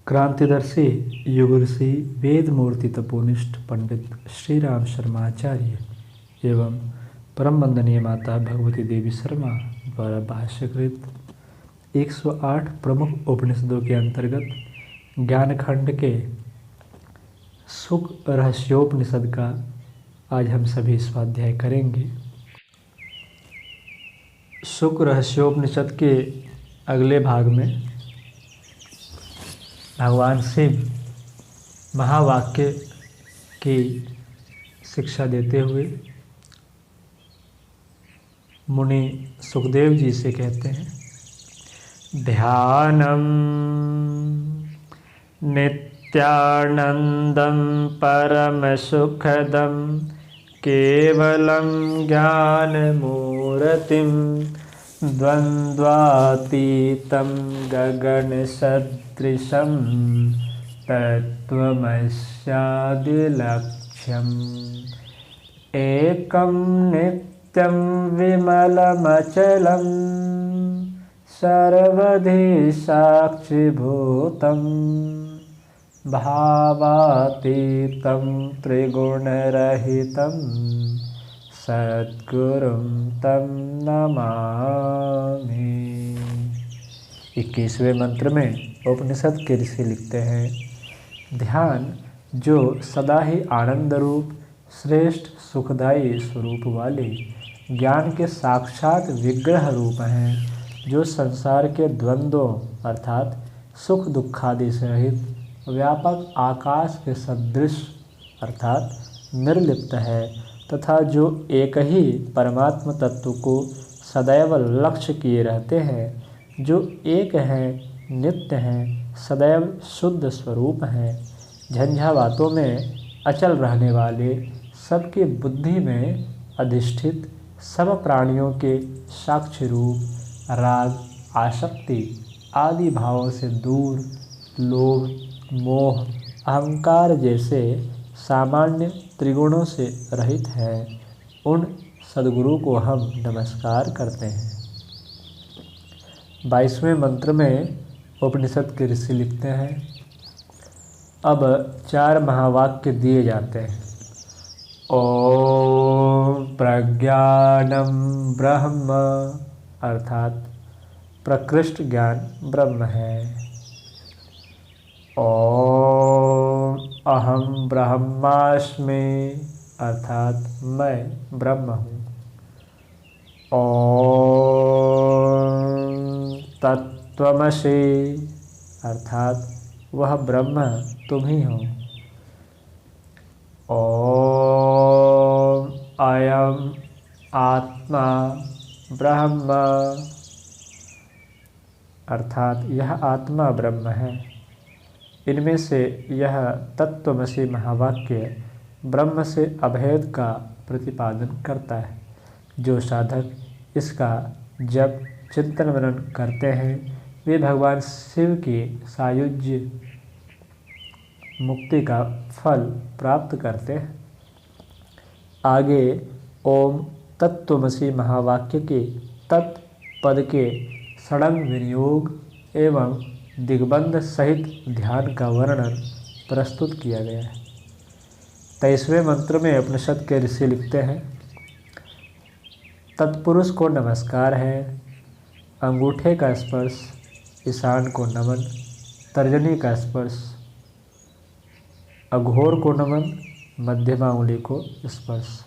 क्रांतिदर्शी युग ऋषि वेद मूर्ति तपोनिष्ठ पंडित श्री राम शर्माचार्य एवं परम वंदनीय माता भगवती देवी शर्मा द्वारा भाष्यकृत 108 प्रमुख उपनिषदों के अंतर्गत ज्ञानखंड के सुख रहस्योपनिषद का आज हम सभी स्वाध्याय करेंगे। सुख रहस्योपनिषद के अगले भाग में भगवान शिव महावाक्य की शिक्षा देते हुए मुनि सुखदेव जी से कहते हैं, ध्यानम नित्यानंदम परम सुखदम केवलम ज्ञान मूर्तिम द्वंद्वातीतं गगन सदृशं तत्त्वमस्यादिलक्ष्यम् एकं नित्यं विमलमचलं सर्वधि साक्षिभूतं भावातीतं त्रिगुणरहितं सद्गुरुं तं नमामि। 21वें मंत्र में उपनिषद के ऋषि लिखते हैं, ध्यान जो सदा ही आनंद रूप श्रेष्ठ सुखदायी स्वरूप वाले ज्ञान के साक्षात विग्रह रूप हैं, जो संसार के द्वंद्वों अर्थात सुख दुखादि सहित व्यापक आकाश के सदृश अर्थात निर्लिप्त है, तथा जो एक ही परमात्म तत्व को सदैव लक्ष्य किए रहते हैं, जो एक हैं, नित्य हैं, सदैव शुद्ध स्वरूप हैं, झंझावातों में अचल रहने वाले, सबकी बुद्धि में अधिष्ठित, सब प्राणियों के साक्षी रूप, राग आसक्ति आदि भावों से दूर, लोभ मोह अहंकार जैसे सामान्य त्रिगुणों से रहित है, उन सद्गुरु को हम नमस्कार करते हैं। 22वें मंत्र में उपनिषद के ऋषि लिखते हैं, अब 4 महावाक्य दिए जाते हैं। ओम प्रज्ञानम ब्रह्म अर्थात प्रकृष्ट ज्ञान ब्रह्म है। ओम अहम ब्रह्मास्मि अर्थात मैं ब्रह्म हूँ। ओम तत्त्वमसि अर्थात वह ब्रह्म तुम ही हो। ओम अयम आत्मा ब्रह्म अर्थात यह आत्मा ब्रह्म है। इनमें से यह तत्त्वमसि महावाक्य ब्रह्म से अभेद का प्रतिपादन करता है। जो साधक इसका जप चिंतन मनन करते हैं, वे भगवान शिव की सायुज्य मुक्ति का फल प्राप्त करते हैं। आगे ओम तत्त्वमसि महावाक्य के तत् पद के षडंग विनियोग एवं दिग्बंध सहित ध्यान का वर्णन प्रस्तुत किया गया है। 23वें मंत्र में उपनिषद के ऋषि लिखते हैं, तत्पुरुष को नमस्कार है। अंगूठे का स्पर्श ईशान को नमन, तर्जनी का स्पर्श अघोर को नमन, मध्यमा उंगली को स्पर्श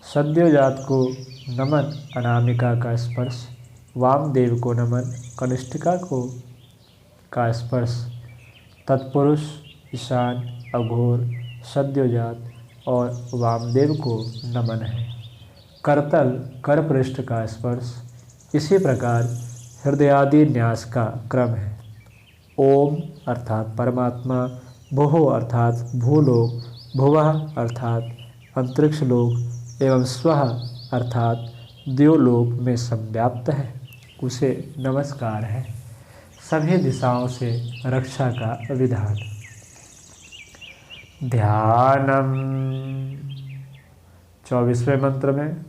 सद्योजात को नमन, अनामिका का स्पर्श वामदेव को नमन, कनिष्ठिका को का स्पर्श तत्पुरुष ईशान अघोर सद्योजात और वामदेव को नमन है। करतल करपृष्ठ का स्पर्श, इसी प्रकार हृदयादि न्यास का क्रम है। ओम अर्थात परमात्मा, भुः अर्थात भूलोक, भुवः अर्थात अंतरिक्ष लोक एवं स्वः अर्थात द्योलोक में संव्याप्त है, उसे नमस्कार है। सभी दिशाओं से रक्षा का विधान। ध्यानम 24वें मंत्र में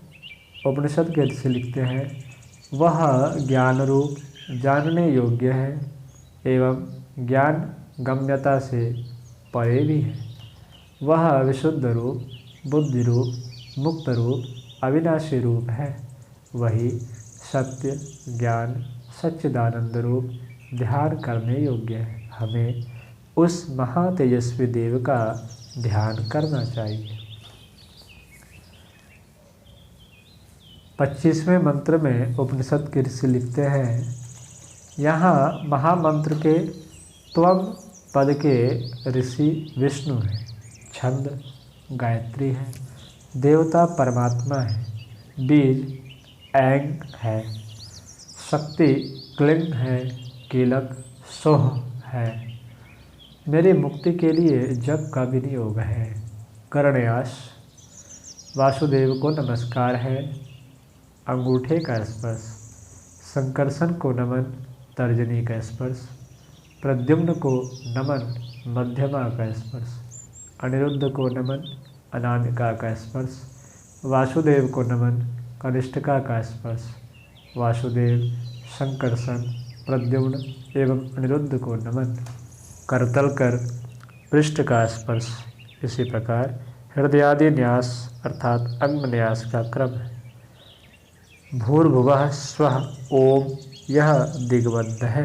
उपनिषद के ऋषि लिखते हैं, वह ज्ञान रूप जानने योग्य है एवं ज्ञान गम्यता से परे भी है। वह विशुद्ध रूप, बुद्धि रूप, मुक्त रूप, अविनाशी रूप है। वही सत्य, ज्ञान, सच्चिदानंद रूप ध्यान करने योग्य है। हमें उस महातेजस्वी देव का ध्यान करना चाहिए। 25वें मंत्र में उपनिषद के ऋषि लिखते हैं, यहाँ महामंत्र के त्वम पद के ऋषि विष्णु हैं, छंद गायत्री है, देवता परमात्मा है, बीज ऐंग है, शक्ति क्लिंग है, कीलक सोह है। मेरी मुक्ति के लिए जप का विनियोग है। करण्यास वासुदेव को नमस्कार है, अंगूठे का स्पर्श, संकर्षण को नमन, तर्जनी का स्पर्श, प्रद्युम्न को नमन, मध्यमा का स्पर्श, अनिरुद्ध को नमन, अनामिका का स्पर्श, वासुदेव को नमन, कनिष्ठिका का स्पर्श, वासुदेव, संकर्षण, प्रद्युम्न एवं अनिरुद्ध को नमन, करतल कर पृष्ठ का स्पर्श। इसी प्रकार हृदयादि न्यास अर्थात अंगन्यास का क्रम है। भूर्भुवः स्वः ओम यह दिग्बंध है।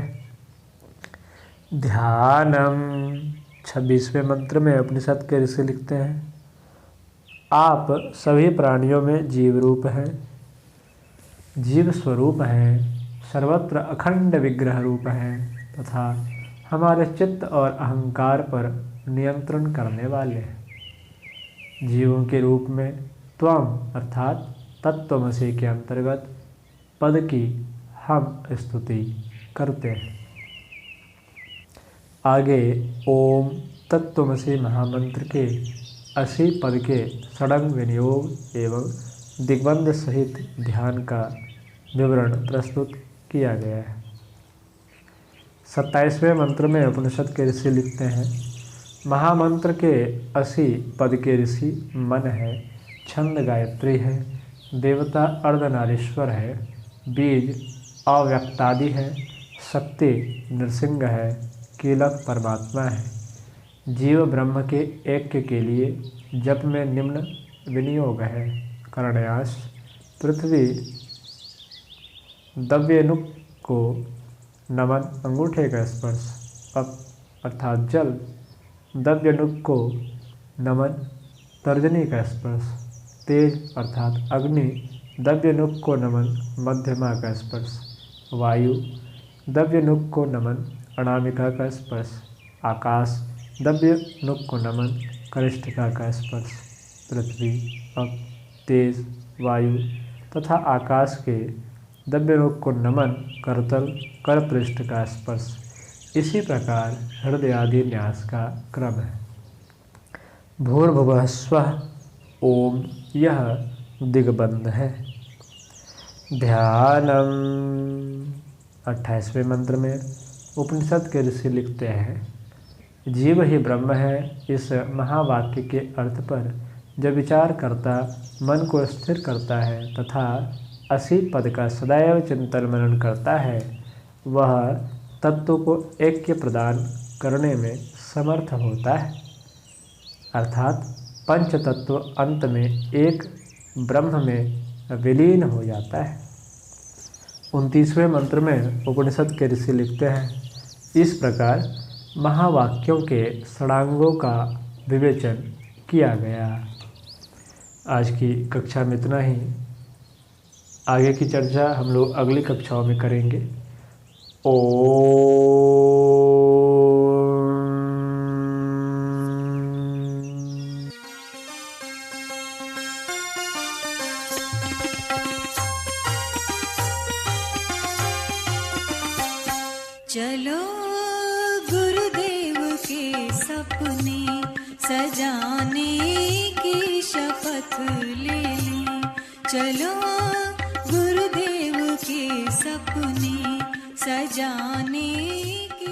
ध्यानम 26वें मंत्र में उपनिषद के ऋषि लिखते हैं, आप सभी प्राणियों में जीव रूप हैं, जीव स्वरूप हैं, सर्वत्र अखंड विग्रह रूप हैं तथा हमारे चित्त और अहंकार पर नियंत्रण करने वाले हैं। जीवों के रूप में त्वम अर्थात तत्त्वमसि के अंतर्गत पद की हम स्तुति करते हैं। आगे ओम तत्त्वमसि महामंत्र के 80 पद के षडंग विनियोग एवं दिग्बंध सहित ध्यान का विवरण प्रस्तुत किया गया है। 27वें मंत्र में उपनिषद के ऋषि लिखते हैं, महामंत्र के 80 पद के ऋषि मन है, छंद गायत्री है, देवता अर्धनारीश्वर है, बीज अव्यक्तादि है, शक्ति नृसिंह है, कीलक परमात्मा है। जीव ब्रह्म के ऐक्य के लिए जप में निम्न विनियोग है। करण्यास पृथ्वी दव्यनुक को नमन, अंगूठे का स्पर्श, अप अर्थात जल, दव्यनुक को नमन, तर्जनी का स्पर्श, तेज अर्थात अग्नि, दव्यनुक को नमन, मध्यमा का स्पर्श, वायु, दव्यनुक को नमन, अनामिका का स्पर्श, आकाश, दव्यनुक को नमन, कनिष्ठिका का स्पर्श, पृथ्वी, अप, तेज, वायु तथा आकाश के दव्यनुक को नमन, करतल कर पृष्ठ का स्पर्श। इसी प्रकार हृदय आदि न्यास का क्रम है। भूर्भुवः स्वः ओम यह दिग्बंध है। ध्यानम 28वें मंत्र में उपनिषद के ऋषि लिखते हैं, जीव ही ब्रह्म है। इस महावाक्य के अर्थ पर जब विचार करता मन को स्थिर करता है तथा 80 पद का सदैव चिंतन मनन करता है, वह तत्व को ऐक्य प्रदान करने में समर्थ होता है, अर्थात पंच तत्व अंत में एक ब्रह्म में विलीन हो जाता है। 29वें मंत्र में उपनिषद के ऋषि लिखते हैं, इस प्रकार महावाक्यों के षडांगों का विवेचन किया गया। आज की कक्षा में इतना ही। आगे की चर्चा हम लोग अगली कक्षाओं में करेंगे। चलो गुरुदेव के सपने सजाने की शपथ ले ली। चलो गुरुदेव के सपने सजाने की